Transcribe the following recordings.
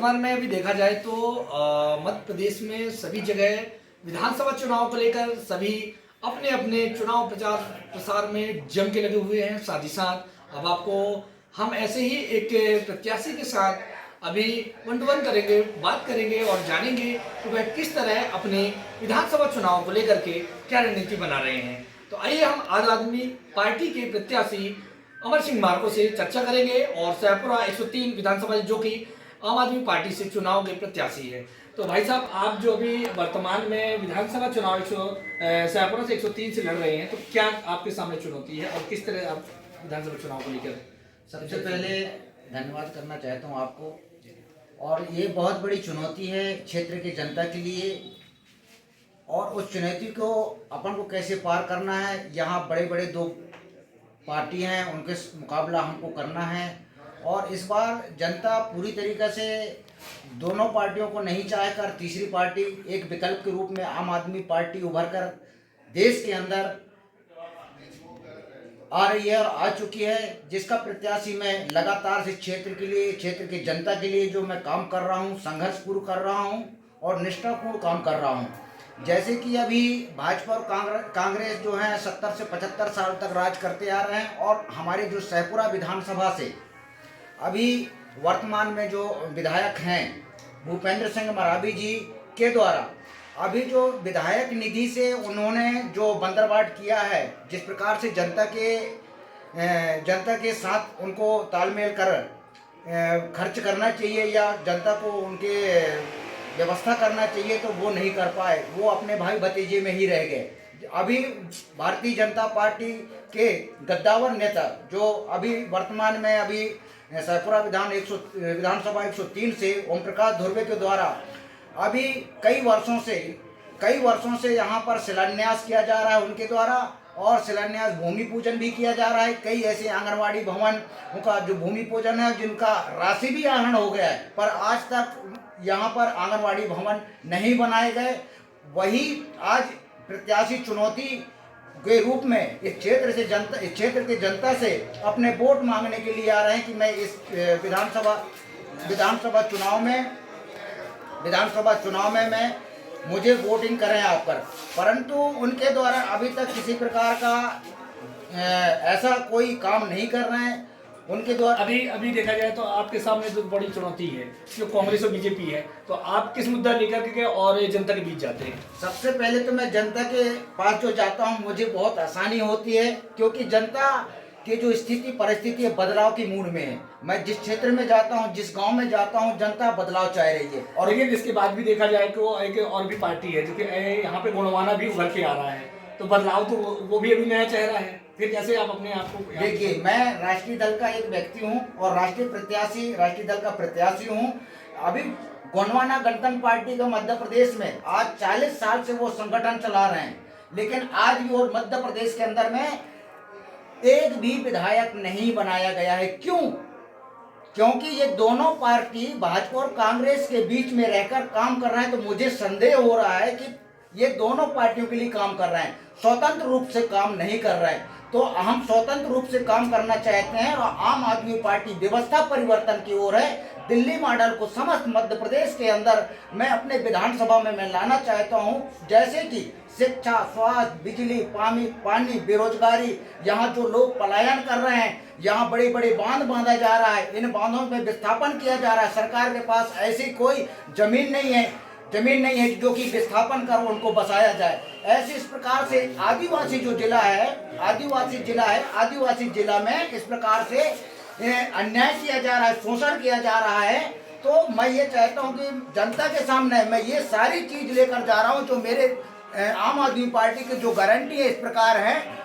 वर्तमान में अभी देखा जाए तो मध्य प्रदेश में सभी जगह विधानसभा चुनाव को लेकर सभी अपने अपने चुनाव प्रचार प्रसार में जम के लगे हुए हैं। साथ ही साथ अब आपको हम ऐसे ही एक प्रत्याशी के साथ अभी वन टू वन करेंगे, बात करेंगे और जानेंगे कि वह किस तरह अपने विधानसभा चुनाव को लेकर के क्या रणनीति बना रहे हैं। तो आइए हम आम आदमी पार्टी के प्रत्याशी अमर सिंह मार्को से चर्चा करेंगे और शाहपुरा 103 विधानसभा जो कि आम आदमी पार्टी से चुनाव के प्रत्याशी है। तो भाई साहब, आप जो अभी वर्तमान में विधानसभा चुनाव शाहपुरा से 103 से लड़ रहे हैं, तो क्या आपके सामने चुनौती है और किस तरह आप विधानसभा चुनाव को लेकर? सबसे पहले धन्यवाद करना चाहता हूं आपको। और ये बहुत बड़ी चुनौती है क्षेत्र की जनता के लिए, और उस चुनौती को अपन को कैसे पार करना है। यहाँ बड़े बड़े दो पार्टी हैं, उनके मुकाबला हमको करना है। और इस बार जनता पूरी तरीक़े से दोनों पार्टियों को नहीं चाहकर तीसरी पार्टी एक विकल्प के रूप में आम आदमी पार्टी उभर कर देश के अंदर आ रही है और आ चुकी है, जिसका प्रत्याशी मैं लगातार से क्षेत्र के लिए, क्षेत्र की जनता के लिए जो मैं काम कर रहा हूँ, संघर्षपूर्ण कर रहा हूँ और निष्ठापूर्ण काम कर रहा हूँ। जैसे कि अभी भाजपा और कांग्रेस जो है 70 से 75 साल तक राज करते आ रहे हैं, और हमारे जो शाहपुरा विधानसभा से अभी वर्तमान में जो विधायक हैं भूपेंद्र सिंह मरावी जी के द्वारा अभी जो विधायक निधि से उन्होंने जो बंदरबाट किया है, जिस प्रकार से जनता के साथ उनको तालमेल कर खर्च करना चाहिए या जनता को उनके व्यवस्था करना चाहिए, तो वो नहीं कर पाए। वो अपने भाई भतीजे में ही रह गए। अभी भारतीय जनता पार्टी के गद्दावर नेता जो अभी वर्तमान में अभी शाहपुरा विधानसभा 103 से ओम प्रकाश धुर्वे के द्वारा अभी कई वर्षों से यहाँ पर शिलान्यास किया जा रहा है उनके द्वारा, और शिलान्यास भूमि पूजन भी किया जा रहा है। कई ऐसे आंगनवाड़ी भवन उनका जो भूमि पूजन है जिनका राशि भी आहरण हो गया है, पर आज तक यहाँ पर आंगनवाड़ी भवन नहीं बनाए गए। वही आज प्रत्याशी चुनौती के रूप में इस क्षेत्र की जनता से अपने वोट मांगने के लिए आ रहे हैं कि मैं इस विधानसभा चुनाव में मैं मुझे वोटिंग करें आप पर। परंतु उनके द्वारा अभी तक किसी प्रकार का ऐसा कोई काम नहीं कर रहे हैं। उनके द्वारा अभी देखा जाए तो आपके सामने जो बड़ी चुनौती है जो कांग्रेस और बीजेपी है, तो आप किस मुद्दा लेकर के और जनता के बीच जाते हैं? सबसे पहले तो मैं जनता के पास जो जाता हूं, मुझे बहुत आसानी होती है, क्योंकि जनता की जो स्थिति परिस्थिति है बदलाव की मूड में है। मैं जिस क्षेत्र में जाता हूं, जिस गांव में जाता हूं, जनता बदलाव चाह रही है। और लेकिन इसके बाद भी देखा जाए तो एक और भी पार्टी है जो कि यहाँ पे गोंडवाना भी उभर के आ रहा है, तो बदलाव तो वो भी अभी नया चेहरा है। फिर कैसे आप अपने आप को? देखिए, मैं राष्ट्रीय दल का एक व्यक्ति हूं और राष्ट्रीय दल का प्रत्याशी हूं। अभी गोंडवाना गणतंत्र पार्टी का मध्य प्रदेश में आज 40 साल से वो संगठन चला रहे हैं, लेकिन आज भी और मध्य प्रदेश के अंदर में एक भी विधायक नहीं बनाया गया है। क्यों? क्योंकि ये दोनों पार्टी भाजपा और कांग्रेस के बीच में रहकर काम कर रहे हैं। तो मुझे संदेह हो रहा है कि ये दोनों पार्टियों के लिए काम कर रहे हैं, स्वतंत्र रूप से काम नहीं कर रहे हैं। तो हम स्वतंत्र रूप से काम करना चाहते हैं और आम आदमी पार्टी व्यवस्था परिवर्तन की ओर है। दिल्ली मॉडल को समस्त मध्य प्रदेश के अंदर मैं अपने विधानसभा में मैं लाना चाहता हूं, जैसे कि शिक्षा, स्वास्थ्य, बिजली, पानी, बेरोजगारी। यहाँ जो लोग पलायन कर रहे हैं, यहाँ बड़े बड़े बांध बांधा जा रहा है, इन बांधों में विस्थापन किया जा रहा है। सरकार के पास ऐसी कोई जमीन नहीं है जो कि विस्थापन कर उनको बसाया जाए। ऐसे इस प्रकार से आदिवासी जिला है, आदिवासी जिला में इस प्रकार से अन्याय किया जा रहा है, शोषण किया जा रहा है। तो मैं ये चाहता हूँ कि जनता के सामने मैं ये सारी चीज लेकर जा रहा हूँ जो मेरे आम आदमी पार्टी की जो गारंटी है इस प्रकार है।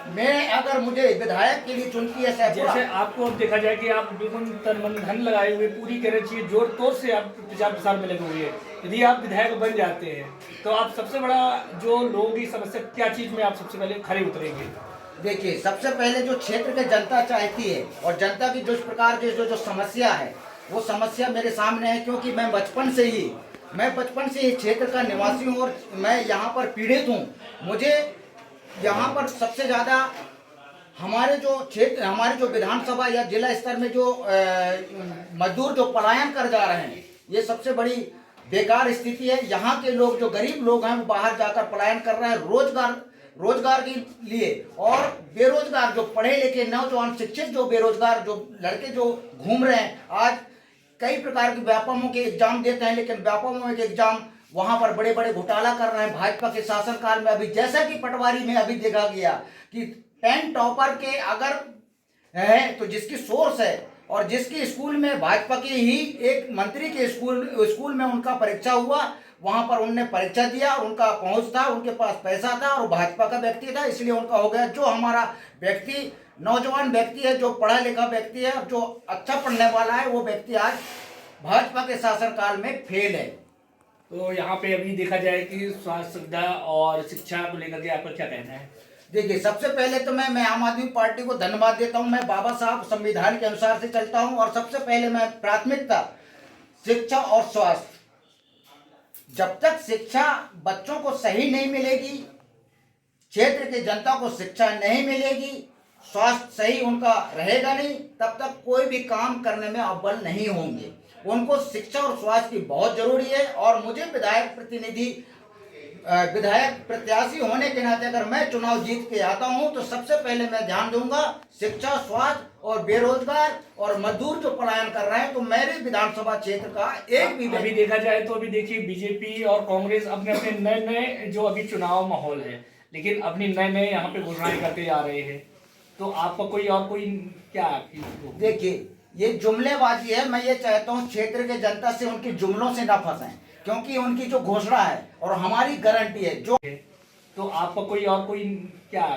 मैं अगर मुझे विधायक के लिए चुनती है जैसे आपको अब देखा जाए कि आप बिल्कुल तन मन धन लगाए हुए पूरी तरह चाहिए जोर तोड़ से आप प्रचार प्रसार में लगे हुए हैं। यदि आप विधायक बन जाते हैं तो आप सबसे बड़ा जो लोगों की समस्या क्या चीज में आप सबसे पहले खड़े उतरेंगे? देखिए, सबसे पहले जो क्षेत्र की जनता चाहती है और जनता की जिस प्रकार की जो समस्या है, वो समस्या मेरे सामने है। क्योंकि मैं बचपन से ही क्षेत्र का निवासी हूँ और मैं यहाँ पर पीड़ित हूँ। मुझे यहाँ पर सबसे ज़्यादा हमारे जो विधानसभा या जिला स्तर में जो मजदूर जो पलायन कर जा रहे हैं, ये सबसे बड़ी बेकार स्थिति है। यहाँ के लोग, जो गरीब लोग हैं, वो बाहर जाकर पलायन कर रहे हैं रोजगार के लिए, और बेरोजगार जो पढ़े लिखे नौजवान शिक्षित जो बेरोजगार जो लड़के जो घूम रहे हैं, आज कई प्रकार के व्यापमों के एग्जाम देते हैं, लेकिन व्यापमों के एग्जाम वहां पर बड़े बड़े घोटाला कर रहे हैं भाजपा के शासनकाल में। अभी जैसा कि पटवारी में अभी देखा गया कि 10 टॉपर के अगर है तो जिसकी सोर्स है, और जिसकी स्कूल में भाजपा के ही एक मंत्री के स्कूल में उनका परीक्षा हुआ, वहां पर उनने परीक्षा दिया, उनका पहुंच था, उनके पास पैसा था और भाजपा का व्यक्ति था, इसलिए उनका हो गया। जो हमारा व्यक्ति नौजवान व्यक्ति है, जो पढ़ा लिखा व्यक्ति है, जो अच्छा पढ़ने वाला है, वो व्यक्ति आज भाजपा के शासनकाल में फेल है। तो यहाँ पे अभी देखा जाए कि स्वास्थ्य सुविधा और शिक्षा को लेकर के आपका क्या कहना है? देखिए, सबसे पहले तो मैं आम आदमी पार्टी को धन्यवाद देता हूं। मैं बाबा साहब संविधान के अनुसार से चलता हूं, और सबसे पहले मैं प्राथमिकता शिक्षा और स्वास्थ्य। जब तक शिक्षा बच्चों को सही नहीं मिलेगी, क्षेत्र की जनता को शिक्षा नहीं मिलेगी, स्वास्थ्य सही उनका रहेगा नहीं, तब तक कोई भी काम करने में अव्वल नहीं होंगे। उनको शिक्षा और स्वास्थ्य की बहुत जरूरी है। और मुझे विधायक प्रत्याशी होने के नाते अगर मैं चुनाव जीत के आता हूं, तो सबसे पहले मैं ध्यान दूंगा शिक्षा, स्वास्थ्य और बेरोजगार और मजदूर जो पलायन कर रहे हैं। तो मेरे विधानसभा क्षेत्र का एक भी अभी देखा जाए तो अभी देखिए बीजेपी और कांग्रेस अपने अपने नए नए जो अभी चुनाव माहौल है, लेकिन अपनी नए नए यहाँ पे घोषणाएं करते आ रहे हैं। तो आपका कोई क्या? देखिए, ये जुमलेबाजी है। मैं ये चाहता हूँ क्षेत्र के जनता से उनकी जुमलों से ना फंसें, क्योंकि उनकी जो घोषणा है और हमारी गारंटी है जो। तो आपका कोई क्या?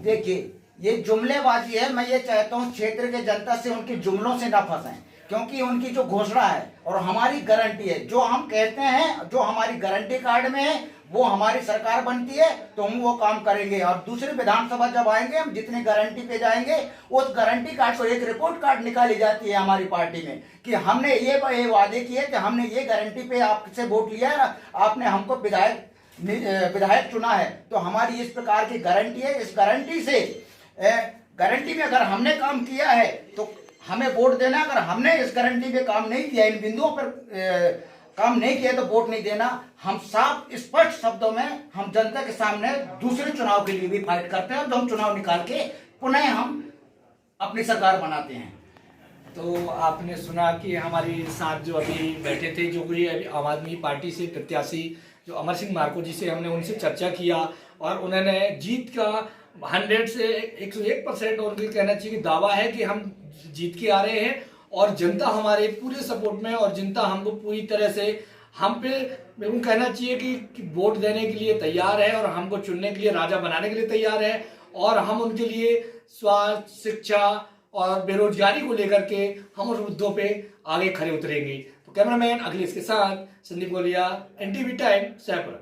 देखिए, ये जुमलेबाजी है। मैं ये चाहता हूँ क्षेत्र के जनता से उनकी जुमलों से ना फंसें, क्योंकि उनकी जो घोषणा है और हमारी गारंटी है, जो हम कहते हैं, जो हमारी गारंटी कार्ड में है, वो हमारी सरकार बनती है तो हम वो काम करेंगे। और दूसरी विधानसभा जब आएंगे, हम जितनी गारंटी पे जाएंगे, उस गारंटी कार्ड को एक रिपोर्ट कार्ड निकाली जाती है हमारी पार्टी में कि हमने ये वादे किए कि हमने ये गारंटी पे आपसे वोट लिया है, आपने हमको विधायक चुना है, तो हमारी इस प्रकार की गारंटी है। इस गारंटी में अगर हमने काम किया है तो हमें वोट देना। अगर हमने इस गारंटी में काम नहीं किया, इन बिंदुओं पर काम नहीं किया, तो वोट नहीं देना। हम साफ स्पष्ट शब्दों में हम जनता के सामने दूसरे चुनाव के लिए भी फाइट करते हैं, तो हम चुनाव निकाल के पुनः हम अपनी सरकार बनाते हैं। तो आपने सुना कि हमारे साथ जो अभी बैठे थे, जो कोई अभी आम आदमी पार्टी से प्रत्याशी जो अमर सिंह मार्को जी से हमने उनसे चर्चा किया, और उन्होंने जीत का 100 से 101% उनके कहना चाहिए कि दावा है कि हम जीत के आ रहे हैं, और जनता हमारे पूरे सपोर्ट में, और जनता हमको पूरी तरह से हम पे बिल्कुल कहना चाहिए कि वोट देने के लिए तैयार है, और हमको चुनने के लिए, राजा बनाने के लिए तैयार है। और हम उनके लिए स्वास्थ्य, शिक्षा और बेरोजगारी को लेकर के हम उस मुद्दों पे आगे खड़े उतरेंगे। तो कैमरामैन अखिलेश के साथ संदीप गोलिया, NTV टाइम, सैपुरा।